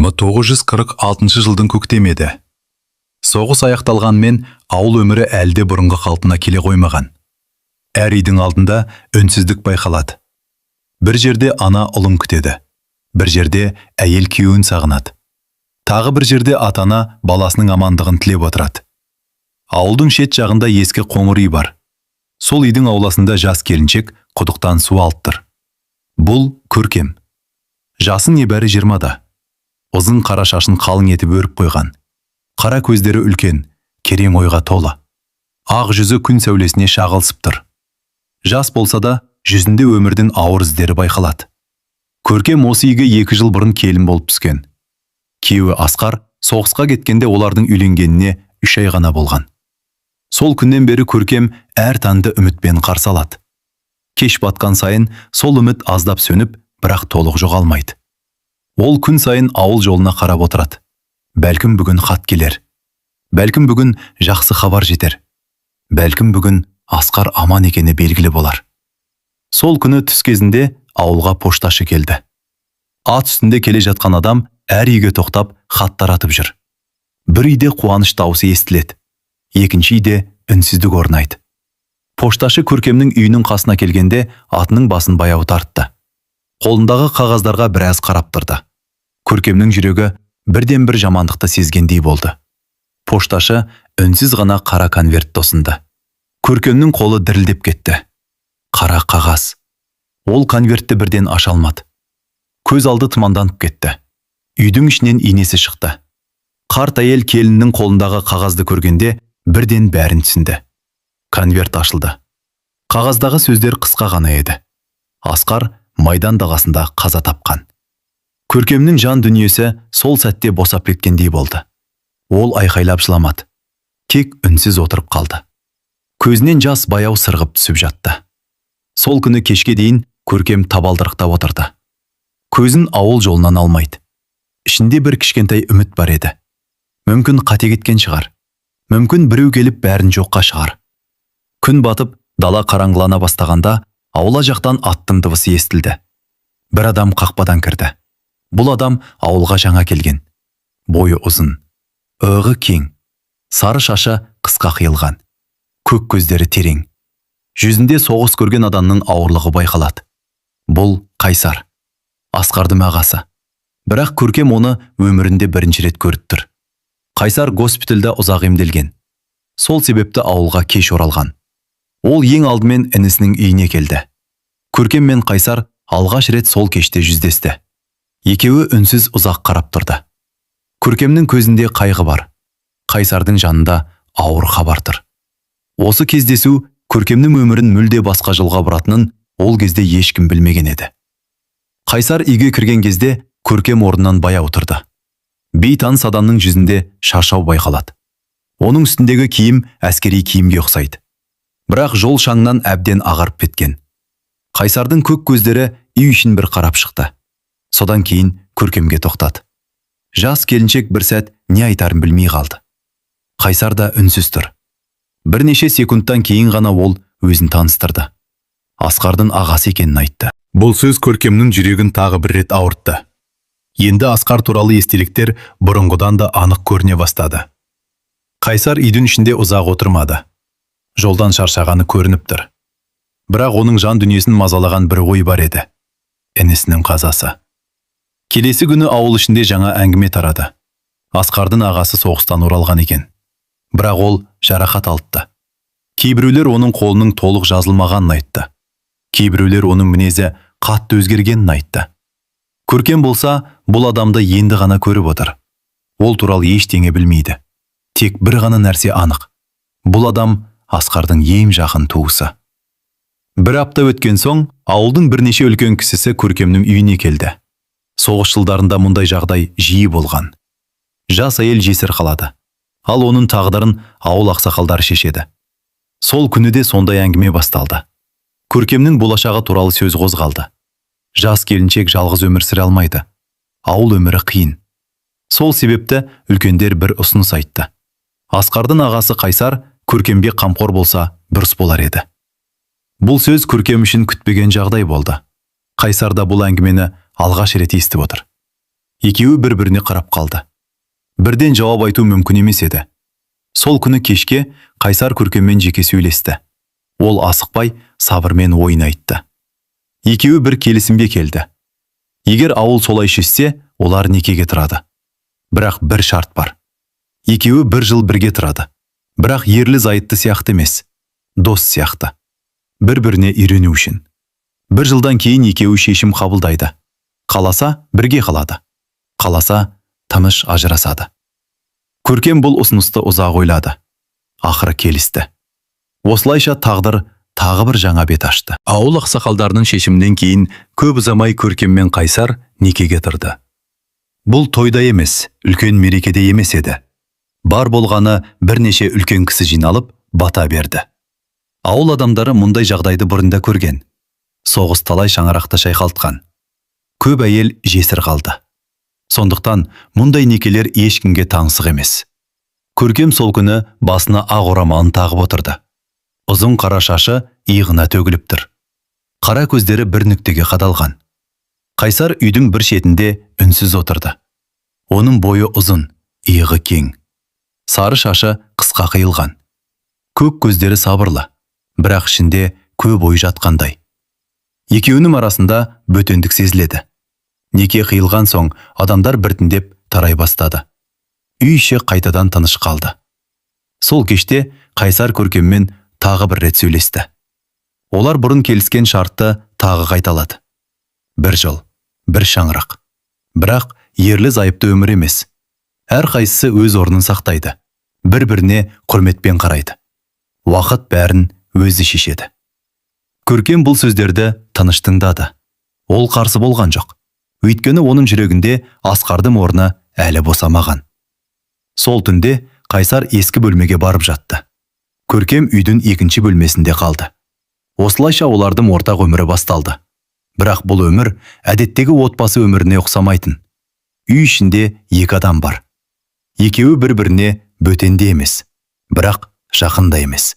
1946 жылдың көктемі еді. Соғыс аяқталғанмен ауыл өмірі әлде бұрынғы қалпына келе қоймаған. Әр үйдің алдында үнсіздік байқалады. Бір жерде ана ұлын күтеді, бір жерде әйел күйеуін сағынады. Тағы бір жерде ата-ана баласының амандығын тілеп отырады. Ауылдың шет жағында ескі қоңыр үй бар. Сол үйдің ауласында жас келіншек құдықтан су алып тұр. Бұл Көркем. Жасы небәрі 20-да. Ұзын қара шашын қалың етіп өріп қойған. Қара көздері үлкен, керең ойға толы. Ақ жүзі күн сәулесіне шағылысып тұр. Жас болса да, жүзінде өмірдің ауыр іздері байқалады. Көркем осы үйге 2 жыл бұрын келін болып түскен. Күйеуі Асқар соғысқа кеткенде олардың үйленгеніне 3 ай ғана болған. Сол күннен бері Көркем әр таңды үмітпен қарсы алады. Кеш батқан сайын сол үміт аздап сөніп, бірақ толық жоғалмайды. Ол күн сайын ауыл жолына қарап отырады. Бәлкім бүгін хат келер. Бәлкім бүгін жақсы хабар жетер. Бәлкім бүгін Асқар аман екені белгілі болар. Сол күні түс кезінде ауылға пошташы келді. Ат үстінде келе жатқан адам әр үйге тоқтап хат таратып жүр. Бір үйде қуаныш дауысы естіледі. Екінші үйде үнсіздік орнайды. Пошташы Көркемнің үйінің қасына келгенде атының басын баяу тартты. Қолындағы қағаздарға біраз қарап тұрды. Көркемнің жүрегі бірден бір жамандықты сезгендей болды. Пошташы үнсіз ғана қара конвертті ұсынды. Көркемнің қолы дірілдеп кетті. Қара қағаз. Ол конвертті бірден аша алмады. Көз алды тұманданып кетті. Үйдің ішінен инесі шықты. Қарт әйел келіннің қолындағы қағазды көргенде бірден бәрін түсінді. Конверт ашылды. Қағаздағы сөздер қысқа ғана еді. Асқар майдан даласында қаза тапқан. Көркемнің жан дүниесі сол сәтте босап кеткендей болды. Ол айқайлап жыламады. Тек үнсіз отырып қалды. Көзінен жас баяу сырғып түсіп жатты. Сол күні кешке дейін Көркем табалдырықта отырды. Көзін ауыл жолынан алмайды. Ішінде бір кішкентай үміт бар еді. Мүмкін қате кеткен шығар. Мүмкін біреу келіп бәрін жоққа шығар. Күн батып, дала қараңғылана бастағанда аула жақтан аттың дыбысы естілді. Бір адам қақпадан кірді. Бұл адам ауылға жаңа келген. Бойы ұзын, ығы кең, сары шашы қысқа қиылған, көк көздері терең. Жүзінде соғыс көрген адамның ауырлығы байқалады. Бұл Қайсар, Асқардың ағасы. Бірақ Көркем оны өмірінде бірінші рет көріп тұр. Қайсар госпитальда ұзақ емделген. Сол себепті ауылға кеш оралған. Ол ең алдымен інісінің үйіне келді. Көркем мен Қайсар алғаш рет сол кеште жүздесті. Екеуі үнсіз ұзақ қарап тұрды. Көркемнің көзінде қайғы бар. Қайсардың жанында ауыр хабар тұр. Осы кездесу Көркемнің өмірін мүлде басқа жолға бұратынын ол кезде ешкім білмеген еді. Қайсар үйге кірген кезде Көркем орнынан баяу тұрды. Бейтаныс адамның жүзінде шаршау байқалады. Оның үстіндегі киім әскери киімге ұқсайды. Бірақ жол шаңнан әбден ағарып кеткен. Қайсардың көк көздері үй ішін бір қарап шықты. Содан кейін Көркемге тоқтады. Жас келіншек бір сәт не айтарын білмей қалды. Қайсар да үнсіз тұр. Бірнеше секундтан кейін ғана ол өзін таныстырды. Асқардың ағасы екенін айтты. Бұл сөз Көркемнің жүрегін тағы бір рет ауыртты. Енді Асқар туралы естеліктер бұрынғыдан да анық көріне бастады. Қайсар үйдің ішінде ұзақ отырмады. Жолдан шаршағаны көрініп тұр. Бірақ оның жан дүниесін мазалаған бір ой бар еді. Інісінің қазасы. Келесі күні ауыл ішінде жаңа әңгіме тарады. Асқардың ағасы соғыстан оралған екен. Бірақ ол жарақат алыпты. Кейбіреулер оның қолының толық жазылмағанын айтты. Кейбіреулер оның мінезі қатты өзгергенін айтты. Көркем болса, бұл адамды енді ғана көріп отыр. Ол туралы ештеңе білмейді. Тек бір ғана нәрсе анық. Бұл адам Асқардың ең жақын туысы. Бір апта өткен соң, ауылдың бірнеше үлкен кісісі Көркемнің үйіне келді. Соғыс жылдарында мұндай жағдай жиі болған. Жас әйел жесір қалады. Ал оның тағдырын ауыл ақсақалдары шешеді. Сол күні де сондай әңгіме басталды. Көркемнің болашағы туралы сөз қозғалды. Жас келіншек жалғыз өмір сүре алмайды. Ауыл өмірі қиын. Сол себепті үлкендер бір ұсыныс айтты. Асқардың ағасы Қайсар Көркемге қамқор болса дұрыс болар еді. Бұл сөз Көркем үшін күтпеген жағдай болды. Қайсар да бұл әңгімені алғаш рет естіп отыр. Екеуі бір-біріне қарап қалды. Бірден жауап айту мүмкін емес еді. Сол күні кешке Қайсар Көркеммен жеке сөйлесті. Ол асықпай, сабырмен ойын айтты. Екеуі бір келісімге келді. Егер ауыл солай шешсе, олар некеге тұрады. Бірақ бір шарт бар. Екеуі 1 жыл бірге тұрады. Бірақ ерлі зайытты сияқты емес, дос сияқты. Бір-біріне үйрену үшін. 1 жылдан кейін екеуі шешім қабылдайды. Қаласа, бірге қалады. Қаласа, тыныш ажырасады. Көркем бұл ұсынысты ұзақ ойлады. Ақыры келісті. Осылайша тағдыр тағы бір жаңа бет ашты. Ауыл ақсақалдарының шешімінен кейін көп ұзамай Көркем мен Қайсар некеге тұрды. Бұл тойда емес, үлкен мерекеде емес еді. Бар болғаны бірнеше үлкен кісі жиналып, бата берді. Ауыл адамдары мұндай жағдайды бұрында көрген. Соғыс талай шаңырақты шайқалтқан. Көп әйел жесір қалды. Сондықтан мұндай некелер ешкімге таңсық емес. Көркем сол күні басына ақ орамалын тағып отырды. Ұзын қара шашы иығына төгіліп тұр. Қара көздері бір нүктеге қадалған. Қайсар үйдің бір шетінде үнсіз отырды. Оның бойы ұзын, иығы кең. Сары шашы қысқа қиылған. Көк көздері сабырлы, бірақ ішінде көп ой жатқандай. Екеуінің арасында бөтендік сезіледі. Неке қиылған соң адамдар біртіндеп тарай бастады. Үй іші қайтадан тыныш қалды. Сол кеште Қайсар Көркеммен тағы бір рет сөйлесті. Олар бұрын келіскен шартты тағы қайталады. 1 жыл, 1 шаңырақ. Бірақ ерлі зайыпты өмір емес. Әр қайсысы өз орнын сақтайды. Бір-біріне құрметпен қарайды. Уақыт бәрін өзі шешеді. Көркем бұл сөздерді тыныш тыңдады. Ол қарсы болған жоқ. Өйткені оның жүрегінде Асқардың орны әлі босамаған. Сол түнде Қайсар ескі бөлмеге барып жатты. Көркем үйдің 2-ші бөлмесінде қалды. Осылайша олардың ортақ өмірі басталды. Бірақ бұл өмір әдеттегі отбасы өміріне ұқсамайтын. Үй ішінде 2 адам бар. Екеуі бір-біріне бөтенде емес, бірақ жақында емес.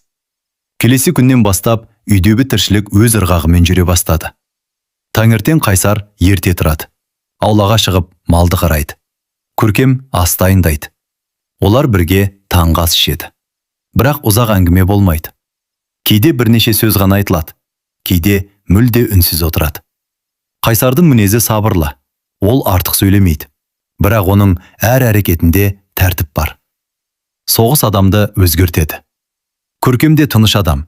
Келесі күннен бастап үйдегі тіршілік өз ырғағымен жүре бастады. Таңертең Қайсар ерте тұрады. Аулаға шығып малды қарайды. Көркем ас дайындайды. Олар бірге таңғы ас ішеді. Бірақ ұзақ әңгіме болмайды. Кейде бірнеше сөз ғана айтылады. Кейде мүлде үнсіз отырады. Қайсардың мінезі сабырлы. Ол артық сөйлемейді. Бірақ оның әр әрекетінде тәртіп бар. Соғыс адамды өзгертеді. Көркемде тыныш адам.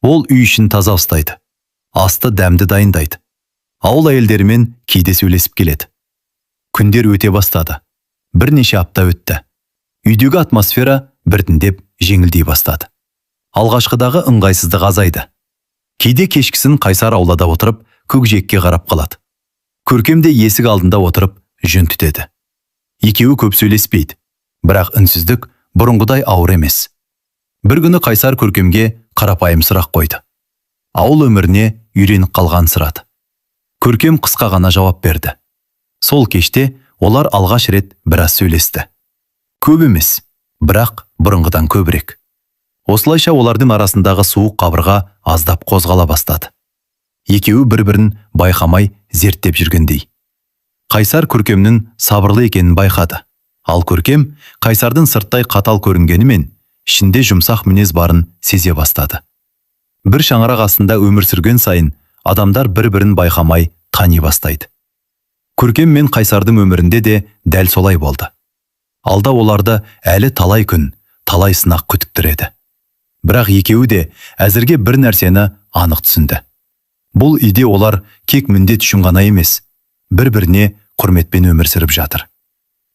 Ол үй ішін таза ұстайды. Асты дәмді дайындайды. Ауыл әйелдерімен кейде сөйлесіп келеді. Күндер өте бастады. Бірнеше апта өтті. Үйдегі атмосфера біртіндеп жеңілдей бастады. Алғашқыдағы ыңғайсыздық азайды. Кейде кешкісін Қайсар аулада отырып, көкжиекке қарап қалады. Көркем де есік алдында отырып, жөн түтеді. Екеуі көп сөйлеспейді. Бірақ үнсіздік бұрынғыдай ауыр емес. Бір күні Қайсар Көркемге қарапайым сұрақ қойды. Ауыл өміріне үйреніп қалған сұрады. Көркем қысқа ғана жауап берді. Сол кеште олар алғаш рет біраз сөйлесті. Көп емес, бірақ бұрынғыдан көбірек. Осылайша олардың арасындағы суық қабырға аздап қозғала бастады. Екеуі бір-бірін байқамай зерттеп жүргендей. Қайсар Көркемнің сабырлы екенін байқады. Ал Көркем Қайсардың сырттай қатал көрінгенімен ішінде жұмсақ мінез барын сезе бастады. Бір шаңырақ астында өмір сүрген сайын адамдар бір-бірін байқамай тани бастайды. Көркем мен Қайсардың өмірінде де дәл солай болды. Алда оларды әлі талай күн, талай сынақ күтіктіреді. Бірақ екеуі де әзірге бір нәрсені анық түсінді. Бұл үйде олар кек міндет үшін ғана емес, бір-біріне құрметпен өмір сүріп жатыр.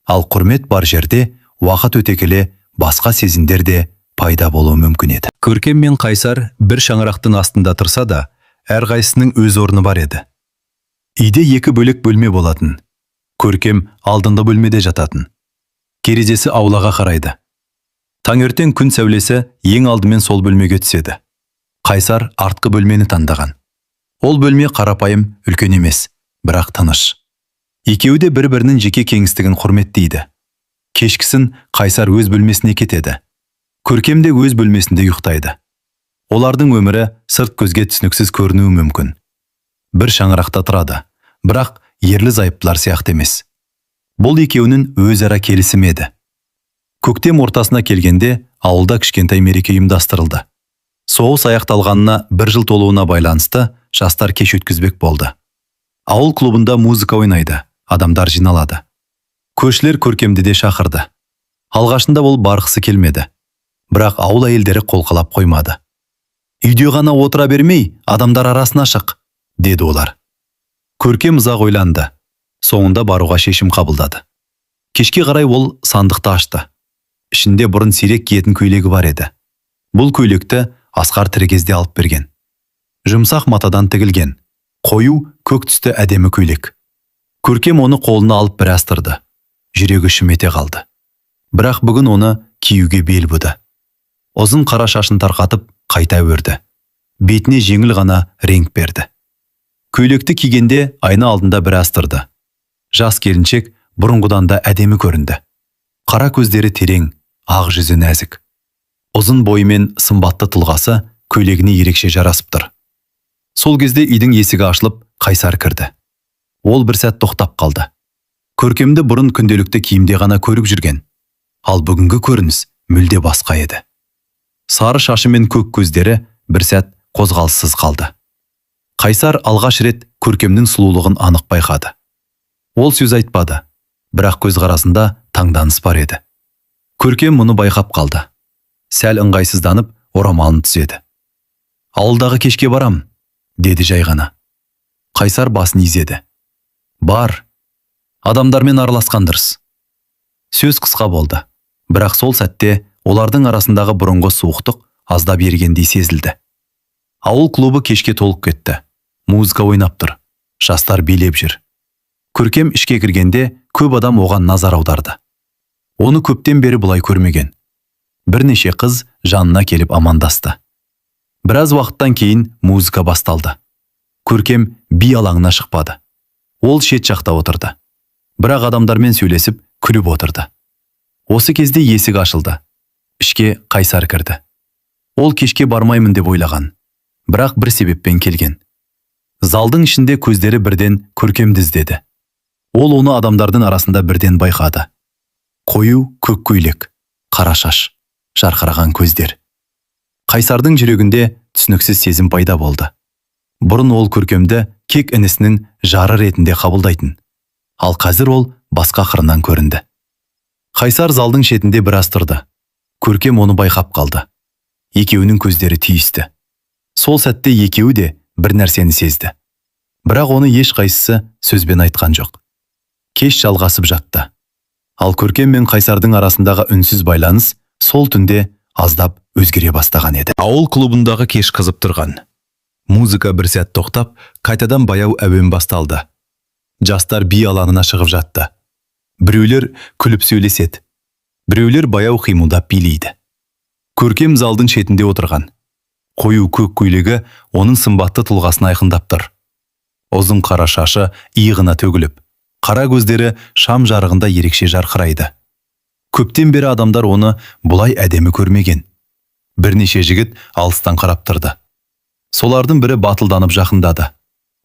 Ал құрмет бар жерде уақыт өте келе басқа сезімдер де пайда болуы мүмкін еді. Көркем мен Қайсар бір шаңырақтың астында тұрса да, әрқайсының өз орны бар еді. Үйде 2 бөлек бөлме болатын. Көркем алдыңғы бөлмеде жататын. Терезесі аулаға қарайды. Таңертең күн сәулесі ең алдымен сол бөлмеге түседі. Қайсар артқы бөлмені таңдаған. Ол бөлме қарапайым, үлкен емес, бірақ тыныш. Екеуі де бір-бірінің жеке кеңістігін құрметтейді. Кешкісін Қайсар өз бөлмесіне кетеді. Көркем де өз бөлмесінде ұйықтайды. Олардың өмірі сырт көзге түсініксіз көрінуі мүмкін. Бір шаңырақта тұрады, бірақ ерлі зайыптылар сияқты емес. Бұл екеуінің өзара келісімі еді. Көктем ортасына келгенде ауылда кішкентай мереке ұйымдастырылды. Соғыс аяқталғанына 1 жыл толуына байланысты жастар кеш өткізбек болды. Ауыл клубында музыка ойнайды, адамдар жиналады. Көршілер Көркемді де шақырды. Алғашында ол барғысы келмеді. Бірақ ауыл әйелдері қолқалап қоймады. Үйде ғана отыра бермей, адамдар арасына шық, деді олар. Көркем ұзақ ойланды. Соңында баруға шешім қабылдады. Кешке қарай ол сандықты ашты. Ішінде бұрын сирек киетін көйлегі бар еді. Бұл көйлекті Асқар тірі кезде алып берген. Жұмсақ матадан тігілген, қою көк түсті әдемі көйлек. Көркем оны қолына алып біраз тұрды. Жүрегі шімете қалды. Бірақ бүгін оны киюге бел буды. Ұзын қара шашын тарқатып, қайта өрді. Бетіне жеңіл ғана реңк берді. Көйлекті кигенде айна алдында біраз тұрды. Жас келіншек бұрынғыдан да әдемі көрінді. Қара көздері терең, ақ жүзі нәзік. Ұзын бойымен сымбатты тұлғасы көйлегіне ерекше жарасып тұр. Сол кезде үйдің есігі ашылып, Қайсар кірді. Ол бір сәт тоқтап қалды. Көркемді бұрын күнделікті киімде ғана көріп жүрген. Ал бүгінгі көрініс мүлде басқа еді. Сары шашы мен көк көздері бір сәт қозғалыссыз қалды. Қайсар алғаш рет Көркемнің сұлулығын анық байқады. Ол сөз айтпады, бірақ көзқарасында таңданыс бар еді. Көркем мұны байқап қалды. Сәл ыңғайсызданып, орамалын түзеді. Ауылдағы кешке барам, деді жай ғана. Қайсар басын изеді. Бар, адамдармен араласқан дұрыс. Сөз қысқа болды, бірақ сол сәтте олардың арасындағы бұрынғы суықтық аздап ергендей сезілді. Ауыл клубы кешке толып кетті. Музыка ойнап тұр, жастар билеп жүр. Көркем ішке кіргенде көп адам оған назар аударды. Оны көптен бері бұлай көрмеген. Бірнеше қыз жанына келіп амандасты. Біраз уақыттан кейін музыка басталды. Көркем би алаңына шықпады. Ол шет жақта отырды. Бірақ адамдармен сөйлесіп, күліп отырды. Осы кезде есік ашылды. Ішке Қайсар кірді. Ол кешке бармаймын деп ойлаған. Бірақ бір себеппен келген. Залдың ішінде көздері бірден Көркемді іздеді. Ол оны адамдардың арасында бірден байқады. Қою көк көйлек, қара шаш, жарқыраған көздер. Қайсардың жүрегінде түсініксіз сезім пайда болды. Бұрын ол Көркемді кек інісінің жары ретінде қабылдайтын. Ал қазір ол басқа қырынан көрінді. Қайсар залдың шетінде біраз тұрды. Көркем оны байқап қалды. Екеуінің көздері түйісті. Сол сәтте екеуі де бір нәрсені сезді. Бірақ оны ешқайсысы сөзбен айтқан жоқ. Кеш жалғасып жатты. Ал Көркем мен Қайсардың арасындағы үнсіз байланыс сол түнде аздап өзгере бастаған еді. Ауыл клубындағы кеш қызып тұрған. Музыка бір сәт тоқтап, қайтадан баяу әуен басталды. Жастар би алаңына шығып жатты. Біреулер күліп сөйлеседі. Біреулер баяу қимылдап билейді. Көркем залдың шетінде отырған. Қою көк көйлегі оның сымбатты тұлғасын айқындап тұр. Ұзын қара шашы иығына төгіліп, қара көздері шам жарығында ерекше жарқырайды. Көптен бері адамдар оны бұлай әдемі көрмеген. Бірнеше жігіт алыстан қарап тұрды. Солардың бірі батылданып жақындады.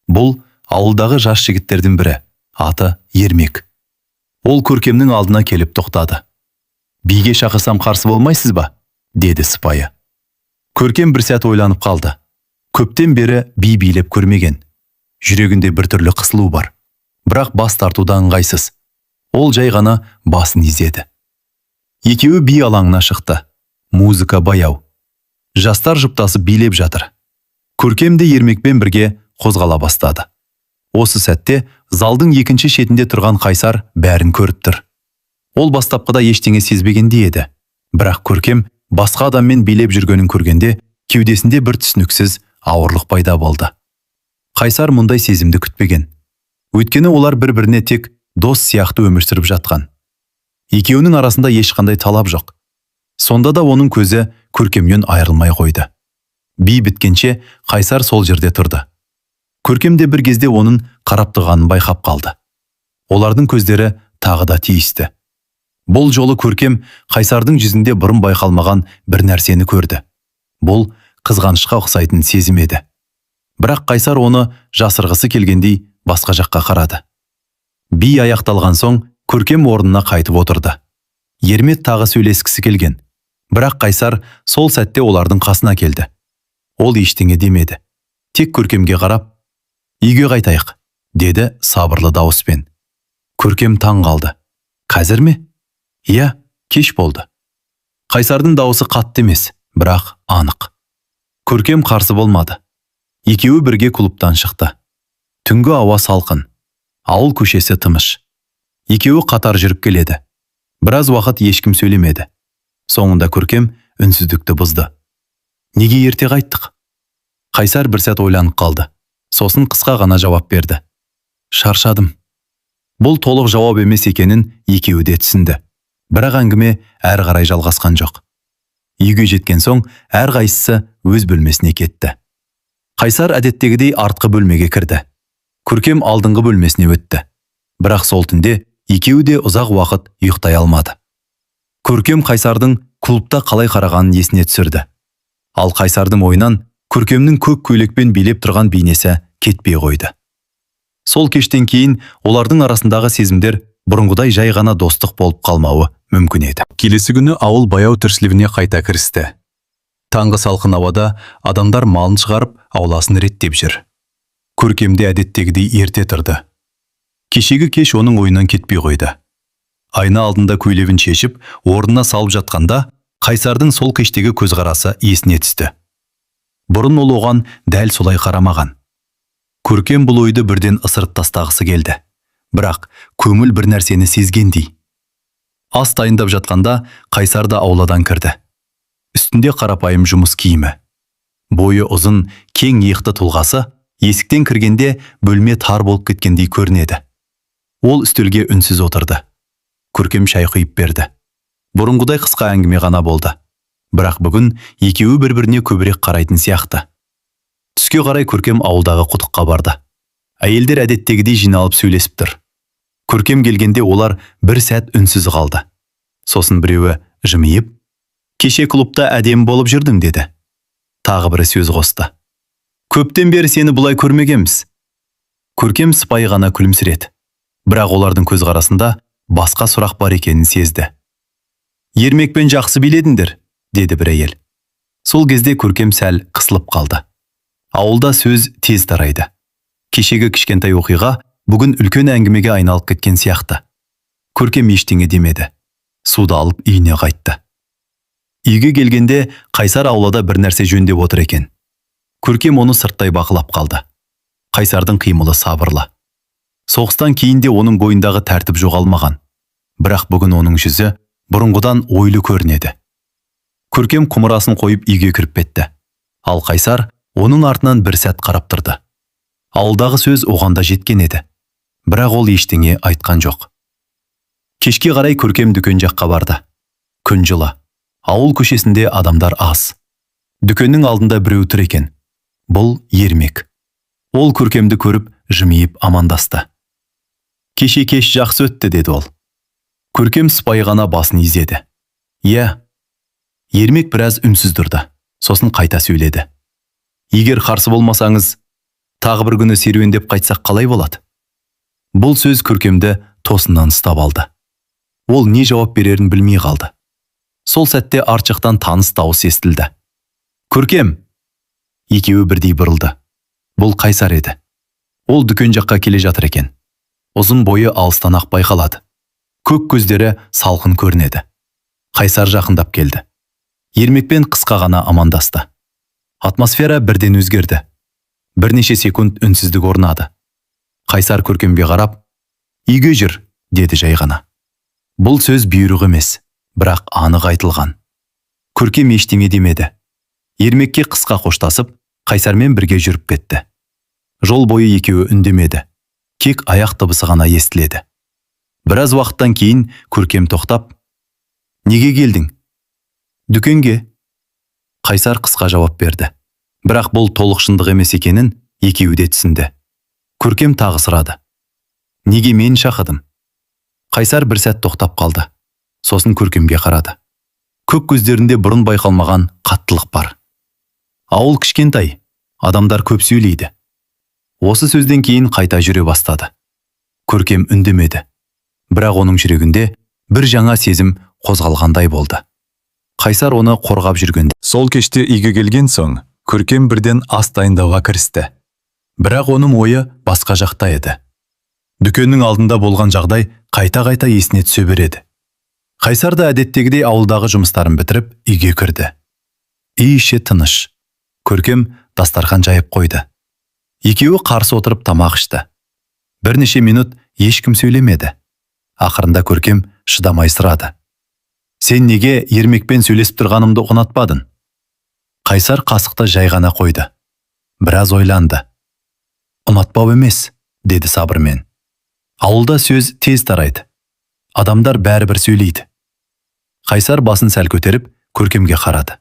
Бұл ауылдағы жас жігіттердің бірі, аты Ермек. Ол Көркемнің алдына келіп тоқтады. Биге шақырсам қарсы болмайсыз ба? Деді сыпайы. Көркем бір сәт ойланып қалды. Көптен бері би билеп көрмеген. Жүрегінде бір түрлі қысылу бар. Бірақ бас тартуда ыңғайсыз. Ол жай ғана басын изеді. Екеуі би алаңына шықты. Музыка баяу. Жастар жұптасып билеп жатыр. Көркем де Ермекпен бірге қозғала бастады. Осы сәтте залдың екінші шетінде тұрған Қайсар бәрін көріп тұр. Ол бастапқыда ештеңе сезбегендей еді. Бірақ Көркем басқа адаммен билеп жүргенін көргенде кеудесінде бір түсініксіз ауырлық пайда болды. Қайсар мұндай сезімді күтпеген. Өйткені олар бір-біріне тек дос сияқты өмір сүріп жатқан. Екеуінің арасында ешқандай талап жоқ. Сонда да оның көзі Көркемнен айырылмай қойды. Би біткенше Қайсар сол жерде тұрды. Көркем де бір кезде оның қарап тұрғанын байқап қалды. Олардың көздері тағы да тиісті. Бұл жолы Көркем Қайсардың жүзінде бұрын байқалмаған бір нәрсені көрді. Бұл қызғанышқа ұқсайтын сезім еді. Бірақ Қайсар оны жасырғысы келгендей басқа жаққа қарады. Би аяқталған соң Көркем орнына қайтып отырды. Ермек тағы сөйлескісі келген. Бірақ Қайсар сол сәтте олардың қасына келді. Ол ештеңе демеді. Тек Көркемге қарап, «Үйге қайтайық», деді сабырлы дауыспен. Көркем таң қалды. «Қазір ме?» «Иә, кеш болды». Қайсардың дауысы қатты емес, бірақ анық. Көркем қарсы болмады. Екеуі бірге клубтан шықты. Түнгі ауа салқын. Ауыл көшесі тыныш. Екеуі қатар жүріп келеді. Біраз уақыт ешкім сөйлемеді. Соңында Көркем үнсіздікті бұзды. «Неге ерте қайттық?» Қайсар бір сәт ойланып қалды. Сосын қысқа ғана жауап берді. «Шаршадым». Бұл толық жауап емес екенін екеуі де түсінді. Бірақ әңгіме әрі қарай жалғасқан жоқ. Үйге жеткен соң әрқайсысы өз бөлмесіне кетті. Қайсар әдеттегідей артқы бөлмеге кірді. Көркем алдыңғы бөлмесіне өтті. Бірақ сол түнде екеуі де ұзақ уақыт ұйықтай алмады. Көркем Қайсардың клубта қалай қарағанын есіне түсірді. Ал Қайсардың ойынан Көркемнің көк көйлекпен билеп тұрған бейнесі кетпей қойды. Сол кештен кейін олардың арасындағы сезімдер бұрынғыдай жай ғана достық болып қалмауы мүмкін еді. Келесі күні ауыл баяу тіршілігіне қайта кірісті. Таңғы салқын ауада адамдар малын шығарып, ауласын реттеп жүр. Көркемде әдеттегідей ерте тұрды. Кешегі кеш оның ойынан кетпей қойды. Айна алдында көйлегін шешіп, орнына салып жатқанда, Қайсардың сол кештегі көзқарасы есіне түсті. Бұрын ол оған дәл солай қарамаған. Көркем бұл ойды бірден ысырып тастағысы келді. Бірақ көңіл бір нәрсені сезгендей. Ас дайындап жатқанда Қайсар да ауладан кірді. Үстінде қарапайым жұмыс киімі. Бойы ұзын, кең иықты тұлғасы есіктен кіргенде бөлме тар болып кеткендей көрінеді. Ол үстелге үнсіз отырды. Көркем шай құйып берді. Бұрынғыдай қысқа әңгіме ғана болды. Бірақ бүгін екеуі бір-біріне көбірек қарайтын сияқты. Түске қарай Көркем ауылдағы құдыққа барды. Әйелдер әдеттегідей жиналып сөйлесіп тұр. Көркем келгенде олар бір сәт үнсіз қалды. Сосын біреуі жымиып, «Кеше клубта әдемі болып жүрдің», деді. Тағы бірі сөз қосты. «Көптен бері сені бұлай көрмегенбіз». Көркем сыпайы ғана күлімсіреді. Бірақ олардың көзқарасында басқа сұрақ бар екенін сезді. «Ермекпен жақсы биледіңдер», деді бір әйел. Сол кезде Көркем сәл қысылып қалды. Ауылда сөз тез тарайды. Кешегі кішкентай оқиға бүгін үлкен әңгімеге айналып кеткен сияқты. Көркем ештеңе демеді. Суды алып үйіне қайтты. Үйге келгенде Қайсар аулада бір нәрсе жөндеп отыр екен. Көркем оны сырттай бақылап қалды. Қайсардың қимылы сабырлы. Соғыстан кейін де оның бойындағы тәртіп жоғалмаған. Бірақ бүгін оның жүзі бұрынғыдан ойлы көрінеді. Көркем құмырасын қойып үйге кіріп кетті. Ал Қайсар оның артынан бір сәт қарап тұрды. Ауылдағы сөз оғанда жеткен еді. Бірақ ол ештеңе айтқан жоқ. Кешке қарай Көркем дүкен жаққа барды. Күн жылы. Ауыл көшесінде адамдар аз. Дүкеннің алдында біреу тұр екен. Бұл Ермек. Ол Көркемді көріп, жымиып амандасты. «Кеше кеш жақсы өтті», деді ол. Көркем сыпайы ғана басын изеді. «Иә». Ермек біраз үнсіз тұрды. Сосын қайта сөйледі. «Егер қарсы болмасаңыз, тағы бір күні серуендеп қайтсақ қалай болады?» Бұл сөз Көркемді тосыннан ұстап алды. Ол не жауап берерін білмей қалды. Сол сәтте арт жақтан таныс дауыс естілді. «Көркем!» Екеуі бірдей бұрылды. Бұл Қайсар еді. Ол дүкен жаққа келе жатыр екен. Ұзын бойы алыстан ақ байқалады. Көк көздері салқын көрінеді. Қайсар жақындап келді. Ермекпен қысқа ғана амандасты. Атмосфера бірден өзгерді. Бірнеше секунд үнсіздік орнады. Қайсар Көркемге қарап, «Үйге жүр», деді жай ғана. Бұл сөз бұйрық емес, бірақ анық айтылған. Көркем ештеңе демеді. Ермекке қысқа қоштасып, Қайсармен бірге жүріп кетті. Жол бойы екеуі үндемеді. Кек аяқ дыбысы ғана естіледі. Біраз уақыттан кейін Көркем тоқтап, «Неге келдің?» «Дүкенге». Қайсар қысқа жауап берді. Бірақ бұл толық шындық емес екенін екеуі де түсінді. Көркем тағы сұрады. «Неге мен шақырдым?» Қайсар бір сәт тоқтап қалды. Сосын Көркемге қарады. Көк көздерінде бұрын байқалмаған қаттылық бар. Ауыл кішкентай, адамдар көп сөйлейді. Осы сөзден кейін қайта жүре бастады. Көркем үндемеді. бірақ оның жүрегінде бір жаңа сезім қозғалғандай болды. Қайсар оны қорғап жүргенде. Сол кеште үйге келген соң, Көркем бірден ас дайындауға кірісті. Бірақ оның ойы басқа жақта еді. Дүкеннің алдында болған жағдай қайта-қайта есіне түсе береді. Қайсар да әдеттегідей ауылдағы жұмыстарын бітіріп, үйге кірді. Үй іші тыныш. Көркем дастархан жайып қойды. Екеуі қарсы отырып тамақ ішті. Бірнеше минут ешкім сөйлемеді. Ақырында Көркем шыдамай сұрады. Сен неге Ермекпен сөйлесіп тұрғанымды ұнатпадың? Қайсар қасықты жай ғана қойды. Біраз ойланды. Ұнатпау емес, деді сабырмен. Ауылда сөз тез тарайды. Адамдар бәрібір сөйлейді. Қайсар басын сәл көтеріп, Көркемге қарады.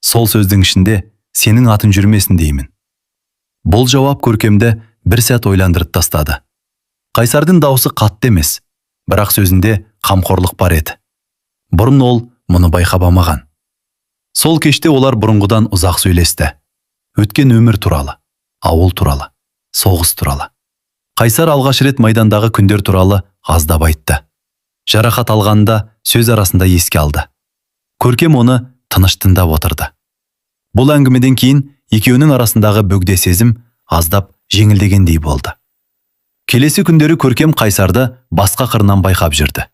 Сол сөздің ішінде сенің атың жүрмесін деймін. Бұл жауап Көркемді бір сәт ойландырып тастады. Қайсардың даусы қатты емес, бірақ сөзінде қамқорлық бар еді. Бұрын ол мұны байқамаған. Сол кеште олар бұрынғыдан ұзақ сөйлесті. Өткен өмір туралы, ауыл туралы, соғыс туралы. Қайсар алғаш рет майдандағы күндер туралы аздап айтты. Жарақат алғанда сөз арасында еске алды. Көркем оны тыныш тыңдап отырды. Бұл әңгімеден кейін екеуінің арасындағы бөгде сезім аздап жеңілдегендей болды. Келесі күндері Көркем Қайсарды басқа қырынан байқап жүрді.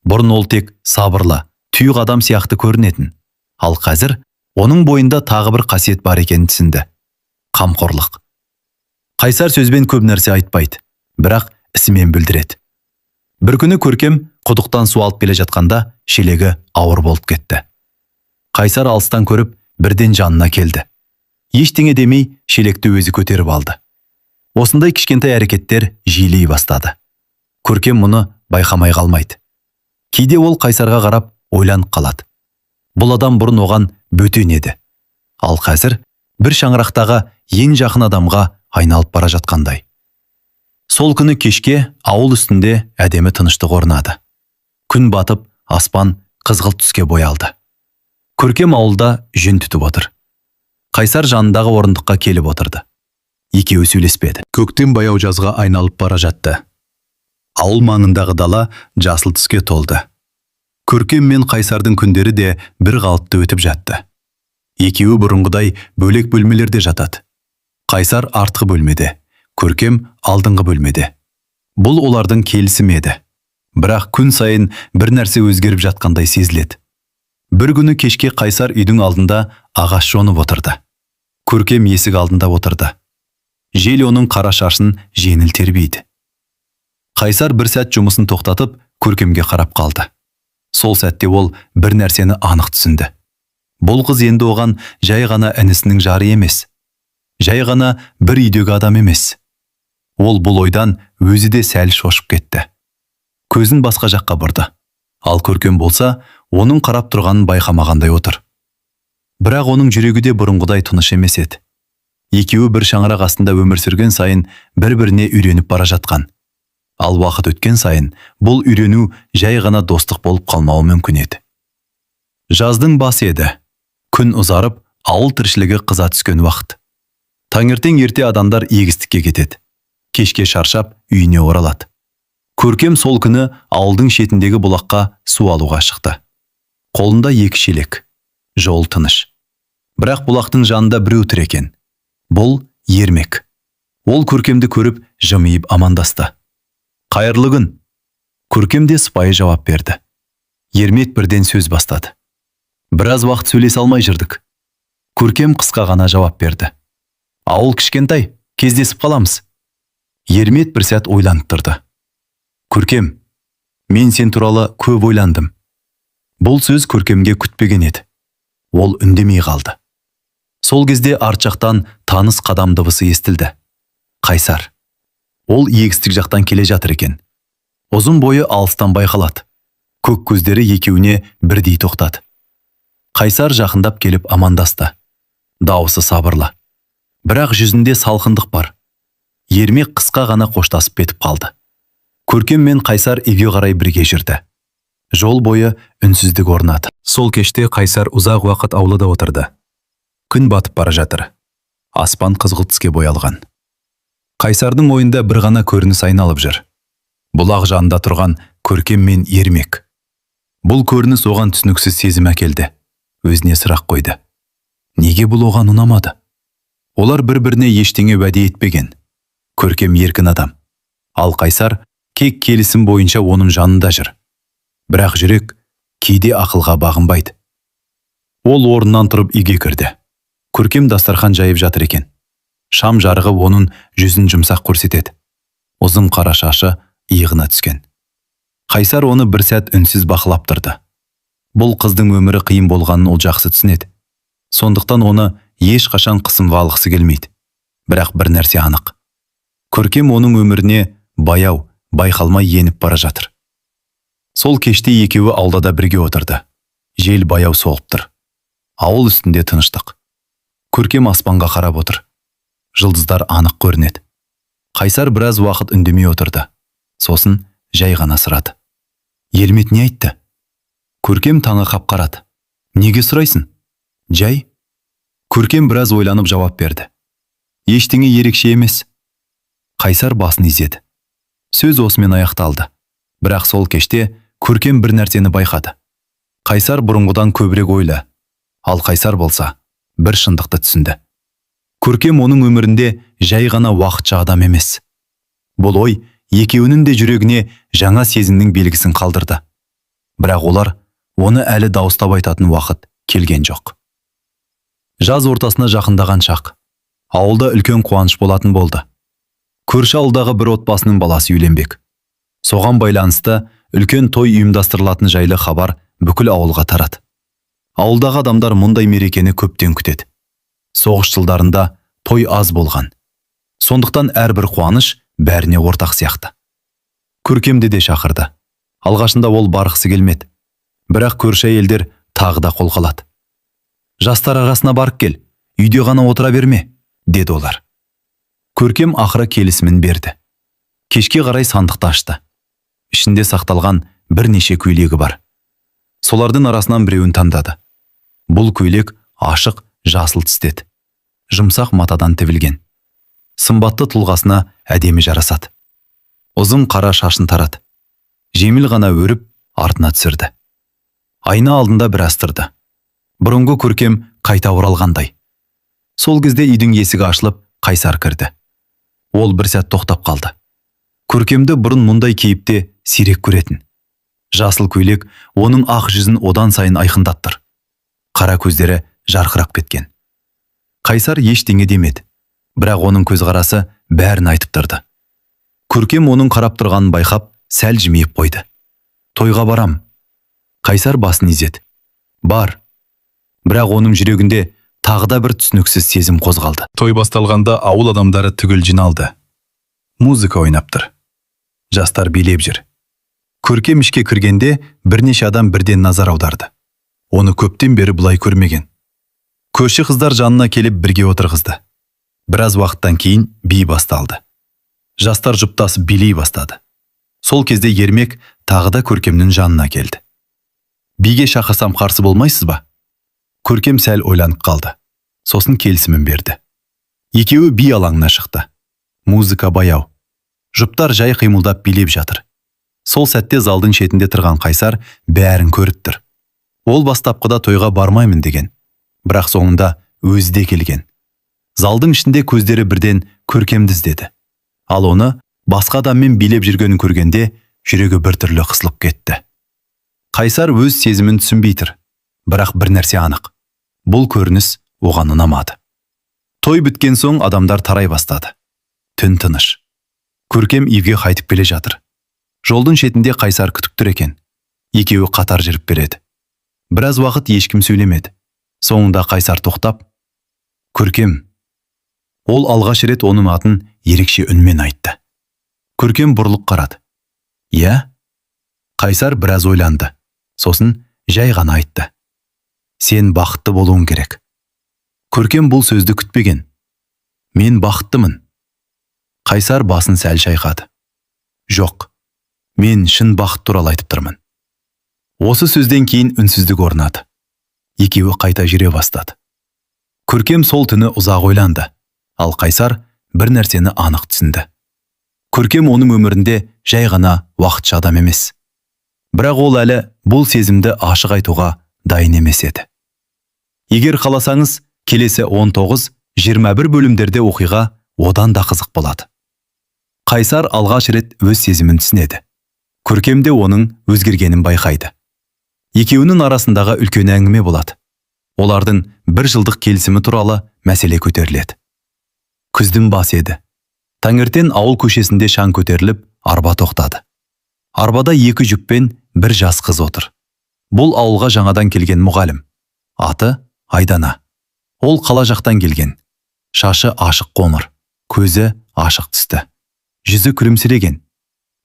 Бұрын ол тек сабырлы, тұйық адам сияқты көрінетін. Ал қазір оның бойында тағы бір қасиет бар екенін түсінді. Қамқорлық. Қайсар сөзбен көп нәрсе айтпайды, бірақ ісімен білдіреді. Бір күні Көркем құдықтан су алып келе жатқанда шелегі ауыр болып кетті. Қайсар алыстан көріп, бірден жанына келді. Ештеңе демей шелекті өзі көтеріп алды. Осындай кішкентай әрекеттер жиілей бастады. Көркем мұны байқамай қалмайды. Кейде ол Қайсарға қарап ойланып қалады. Бұл адам бұрын оған бөтен еді. Ал қазір бір шаңырақтағы ең жақын адамға айналып бара жатқандай. Сол күні кешке ауыл үстінде әдемі тыныштық орнады. Күн батып, аспан қызғылт түске боялды. Көркем ауылда жөн түтіп отыр. Қайсар жанындағы орындыққа келіп отырды. Екеуі сөйлеспеді. Көктем баяу жазға айналып бара жатты. Ауыл маңындағы дала жасыл түске толды. Көркем мен Қайсардың күндері де бір қалыпты өтіп жатты. Екеуі бұрынғыдай бөлек бөлмелерде жатады. Қайсар артқы бөлмеде, Көркем алдыңғы бөлмеде. Бұл олардың келісімі еді. Бірақ күн сайын бір нәрсе өзгеріп жатқандай сезіледі. Бір күні кешке Қайсар үйдің алдында ағаш жонып отырды. Көркем есік алдында отырды. Жел оның қара шашын жеңіл тербейді. Қайсар бір сәт жұмысын тоқтатып, Көркемге қарап қалды. Сол сәтте ол бір нәрсені анық түсінді. Бұл қыз енді оған жай ғана інісінің жары емес. Жай ғана бір үйдегі адам емес. Ол бұл ойдан өзі де сәл шошып кетті. Көзін басқа жаққа бұрды. Ал Көркем болса, оның қарап тұрғанын байқамағандай отыр. Бірақ оның жүрегі де бұрынғыдай тыныш емес еді. Екеуі бір шаңырақ астында өмір сүрген сайын бір-біріне үйреніп бара жатқан. Ал уақыт өткен сайын бұл үйрену жай ғана достық болып қалмауы мүмкін еді. Жаздың басы еді. Күн ұзарып, ауыл тіршілігі қыза түскен уақыт. Таңертең ерте адамдар егістікке кетеді. Кешке шаршап үйіне оралады. Көркем сол күні ауылдың шетіндегі бұлаққа су алуға шықты. Қолында 2 шелек. Жол тыныш. Бірақ бұлақтың жанында біреу тұр екен. Бұл Ермек. Ол Көркемді көріп жымиып амандасты. Қайырлы күн. Көркем де сыпайы жауап берді. Ермек бірден сөз бастады. Біраз уақыт сөйлесе алмай жүрдік. Көркем қысқа ғана жауап берді. Ауыл кішкентай, кездесіп қаламыз. Ермек бір сәт ойланып тұрды. Көркем, мен сен туралы көп ойландым. Бұл сөз Көркемге күтпеген еді. Ол үндемей қалды. Сол кезде арт жақтан таныс қадам дыбысы естілді. Қайсар. Ол егістік жақтан келе жатыр екен. Ұзын бойы алыстан байқалады. Көк көздері екеуіне бірдей тоқтады. Қайсар жақындап келіп амандасты. Дауысы сабырлы. Бірақ жүзінде салқындық бар. Ермек қысқа ғана қоштасып кетіп қалды. Көркем мен Қайсар үйге қарай бірге жүрді. Жол бойы үнсіздік орнады. Сол кеште Қайсар ұзақ уақыт аулада отырды. Күн батып бара жатыр. Аспан қызғылт түске боялған. Қайсардың ойында бір ғана көрініс айналып жүр. Бұлақ жанында тұрған Көркем мен Ермек. Бұл көрініс оған түсініксіз сезім әкелді. Өзіне сұрақ қойды. Неге бұл оған ұнамады? Олар бір-біріне ештеңе уәде етпеген. Көркем еркін адам. Ал Қайсар кек келісім бойынша оның жанында жүр. Бірақ жүрек кейде ақылға бағынбайды. Ол орнынан тұрып үйге кірді. Көркем дастархан жайып жатыр екен. Шам жарығы оның жүзін жұмсақ көрсетеді. Ұзын қара шашы иығына түскен. Қайсар оны бір сәт үнсіз бақылап тұрды. Бұл қыздың өмірі қиын болғанын ол жақсы түсінеді. Сондықтан оны ешқашан қысымға алғысы келмейді. Бірақ бір нәрсе анық. Көркем оның өміріне баяу, байқалмай еніп бара жатыр. Сол кеште екеуі аулада бірге отырды. Жел баяу соғып тұр. Ауыл үстінде тыныштық. Көркем аспанға қарап отыр. Жұлдыздар анық көрінеді. Қайсар біраз уақыт үндемей отырды. Сосын жай ғана сұрады. Ермек не айтты? Көркем таңырқап қарады. Неге сұрайсың? Жай? Көркем біраз ойланып жауап берді. Ештеңе ерекше емес. Қайсар басын изеді. Сөз осымен аяқталды. Бірақ сол кеште Көркем бір нәрсені байқады. Қайсар бұрынғыдан көбірек ойлы. Ал Қайсар болса, бір шындықты түсінді. Көркем оның өмірінде жай ғана уақытша адам емес. Бұл ой екеуінің де жүрегіне жаңа сезімнің белгісін қалдырды. Бірақ олар оны әлі дауыстап айтатын уақыт келген жоқ. Жаз ортасына жақындаған шақ. Ауылда үлкен қуаныш болатын болды. Көрші ауылдағы бір отбасының баласы үйленбек. Соған байланысты үлкен той ұйымдастырылатын жайлы хабар бүкіл ауылға тарады. Ауылдағы адамдар мұндай мерекені көптен күтеді. Соғыс жылдарында той аз болған. Сондықтан әрбір қуаныш бәріне ортақ сияқты. Көркемді де шақырды. Алғашында ол барғысы келмеді. Бірақ көрші әйелдер тағы да қол қалады. Жастар арасына барып кел, үйде ғана отыра берме, деді олар. Көркем ақыры келісімін берді. Кешке қарай сандықты ашты. Ішінде сақталған бірнеше көйлегі бар. Солардың арасынан біреуін таңдады. Бұл көйлек ашық жасыл түстеді. Жұмсақ матадан тігілген. Сымбатты тұлғасына әдемі жарасады. Ұзын қара шашын тарады. Жеңіл ғана өріп, артына түсірді. Айна алдында біраз тұрды. Бұрынғы Көркем қайта оралғандай. Сол кезде үйдің есігі ашылып, Қайсар кірді. Ол бір сәт тоқтап қалды. Көркемді бұрын мұндай кейіпте сирек көретін. Жасыл көйлек оның ақ жүзін одан сайын айқындап тұр. Қара көздері жарқырап кеткен. Қайсар ештеңе демеді. Бірақ оның көзқарасы бәрін айтып тұрды. Көркем оның қарап тұрғанын байқап, сәл жымиып қойды. Тойға барам. Қайсар басын изеді. Бар. Бірақ оның жүрегінде тағы да бір түсініксіз сезім қозғалды. Той басталғанда ауыл адамдары түгел жиналды. Музыка ойнап тұр. Жастар билеп жүр. Көркем ішке кіргенде бірнеше адам бірден назар аударды. Оны көптен бері бұлай көрмеген. Көрші қыздар жанына келіп бірге отырғызды. Біраз уақыттан кейін би басталды. Жастар жұптасып билей бастады. Сол кезде Ермек тағы да Көркемнің жанына келді. Биге шақырсам қарсы болмайсыз ба? Көркем сәл ойланып қалды. Сосын келісімін берді. Екеуі би алаңына шықты. Музыка баяу. Жұптар жай қимылдап билеп жатыр. Сол сәтте залдың шетінде тұрған Қайсар бәрін көріп тұр. Ол бастапқыда тойға бармаймын деген. Бірақ соңында өзі де келген. Залдың ішінде көздері бірден Көркемді іздеді. Ал оны басқа адаммен билеп жүргенін көргенде жүрегі біртүрлі қысылып кетті. Қайсар өз сезімін түсінбей тұр. Бірақ бір нәрсе анық. Бұл көрініс оған ұнамады. Той біткен соң адамдар тарай бастады. Түн тыныш. Көркем үйге қайтып келе жатыр. Жолдың шетінде Қайсар күтіп тұр екен. Екеуі қатар жүріп береді. Біраз уақыт ешкім сөйлемеді. Соңында Қайсар тоқтап, Көркем. Ол алғаш рет оның атын ерекше үнмен айтты. Көркем бұрылып қарады. Я? Қайсар біраз ойланды. Сосын жай ғана айтты. Сен бақытты болуың керек. Көркем бұл сөзді күтпеген. Мен бақыттымын. Қайсар басын сәл шайқады. Жоқ, мен шын бақыт туралы айтып тұрмын. Осы сөзден кейін үнсіздік орнады. Екеуі қайта жүре бастады. Көркем сол түні ұзақ ойланды, ал Қайсар бір нәрсені анық түсінді. Көркем оның өмірінде жай ғана уақытша адам емес. Бірақ ол әлі бұл сезімді ашық айтуға дайын емес еді. Егер қаласаңыз, келесі 19-21 бөлімдерде оқиға одан да қызық болады. Қайсар алғаш рет өз сезімін түсінеді. Көркем де оның өзгергенін байқайды. Екеуінің арасындағы үлкен әңгіме болады. Олардың 1 жылдық келісімі туралы мәселе көтеріледі. Күздің басы еді. Таңертең ауыл көшесінде шаң көтеріліп, арба тоқтады. Арбада 2 жүк пен 1 жас қыз отыр. Бұл ауылға жаңадан келген мұғалім. Аты Айдана. Ол қала жақтан келген. Шашы ашық қоңыр, көзі ашық түсті. Жүзі күлімсіреген.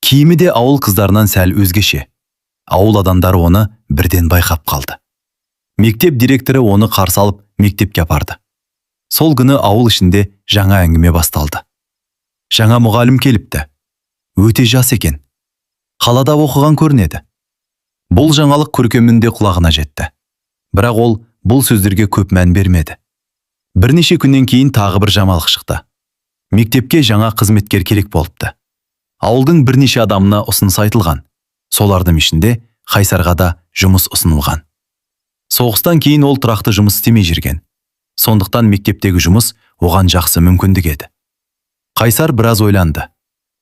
Киімі де ауыл қыздарынан сәл өзгеше. Ауыл адамдары оны бірден байқап қалды. Мектеп директоры оны қарсы алып мектепке апарды. Сол күні ауыл ішінде жаңа әңгіме басталды. Жаңа мұғалім келіпті. Өте жас екен. Қалада оқыған көрінеді. Бұл жаңалық Көркемнің де құлағына жетті. Бірақ ол бұл сөздерге көп мән бермеді. Бірнеше күннен кейін тағы бір жаңалық шықты. Мектепке жаңа қызметкер керек болыпты. Ауылдың бірнеше адамына ұсыныс айтылған. Солардың ішінде Қайсарға да жұмыс ұсынылған. Соғыстан кейін ол тұрақты жұмыс істемей жүрген. Сондықтан мектептегі жұмыс оған жақсы мүмкіндік еді. Қайсар біраз ойланды.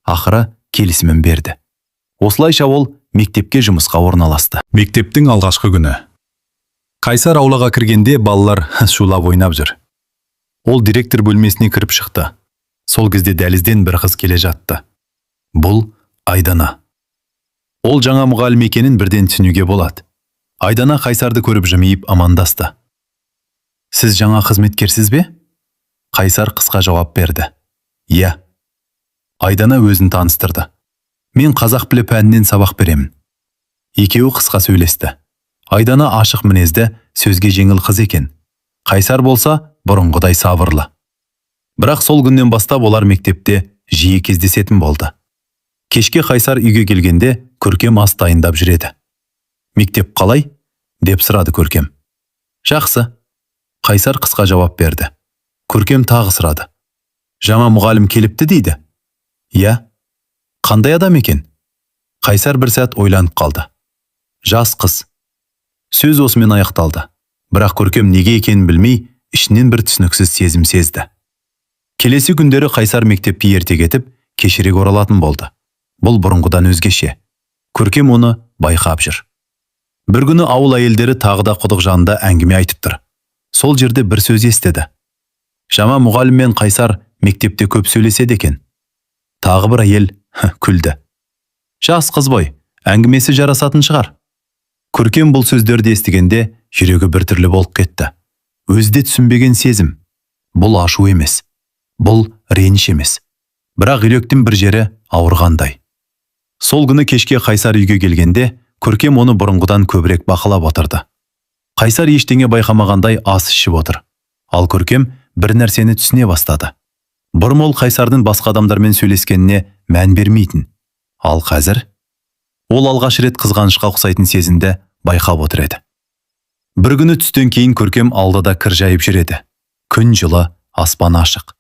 Ақыры келісімін берді. Осылайша ол мектепке жұмысқа орналасты. Мектептің алғашқы күні. Қайсар аулаға кіргенде балалар шулап ойнап жүр. Ол директор бөлмесіне кіріп шықты. Сол кезде дәлізден бір қыз келе жатты. Бұл Айдана. Ол жаңа мұғалім екенін бірден түсінуге болады. Айдана Қайсарды көріп жымиып амандасты. Сіз жаңа қызметкерсіз бе? Қайсар қысқа жауап берді. Иә. Айдана өзін таныстырды. Мен қазақ тілі пәнінен сабақ беремін. Екеуі қысқа сөйлесті. Айдана ашық мінезді, сөзге жеңіл қыз екен. Қайсар болса, бұрынғыдай сабырлы. Бірақ сол күннен бастап олар мектепте жиі кездесетін болды. Кешке Қайсар үйге келгенде Көркем ас дайындап жүреді. Мектеп қалай? Деп сұрады Көркем. Жақсы. Қайсар қысқа жауап берді. Көркем тағы сұрады. Жаңа мұғалім келіпті дейді. Иә. Қандай адам екен? Қайсар бір сәт ойланып қалды. Жас қыз. Сөз осымен аяқталды. Бірақ Көркем неге екенін білмей, ішінен бір түсініксіз сезім сезді. Келесі күндері Қайсар мектепке ерте кетіп, кешірек оралатын болды. Бұл бұрынғыдан өзгеше. Көркем оны байқап жүр. Бір күні ауыл әйелдері тағы да құдық жанында әңгіме айтып тұр. Сол жерде бір сөз естіді. Жаңа мұғалім мен Қайсар мектепте көп сөйлеседі екен. Тағы бір әйел күлді. Жас қыз бой, әңгімесі жарасатын шығар. Көркем бұл сөздерді естігенде жүрегі біртүрлі болып кетті. Өзде түсінбеген сезім. Бұл ашу емес. Бұл реніш емес. Бірақ үйлектің бір жері ауырғандай. Сол күні кешке Қайсар үйге келгенде Көркем оны бұрынғыдан көбірек бақылап отырды. Қайсар ештеңе байқамағандай ас ішіп отыр. Ал Көркем бір нәрсені түсіне бастады. Бұрын ол Қайсардың басқа адамдармен сөйлескеніне мән бермейтін. Ал қазір ол алғаш рет қызғанышқа ұқсайтын сезімді байқап отыр еді. Бір күні түстен кейін Көркем алдыда кір жайып жүреді. Күн жылы, аспан ашық.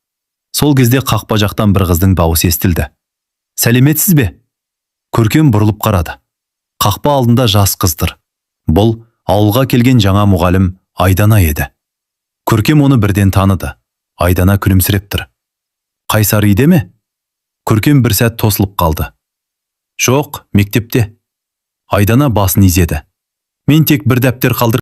Сол кезде қақпа жақтан бір қыздың дауысы естілді. Сәлеметсіз бе? Көркем бұрылып қарады. Қақпа алдында жас қыздыр. Бұл ауылға келген жаңа мұғалім Айдана еді. Көркем оны бірден таныды. Айдана күлімсіреп тұр. Қайсар үйде ме? Көркем бір сәт тосылып қалды. Жоқ, мектепте. Айдана басын изеді. Мен тек бір дәптер қалдырып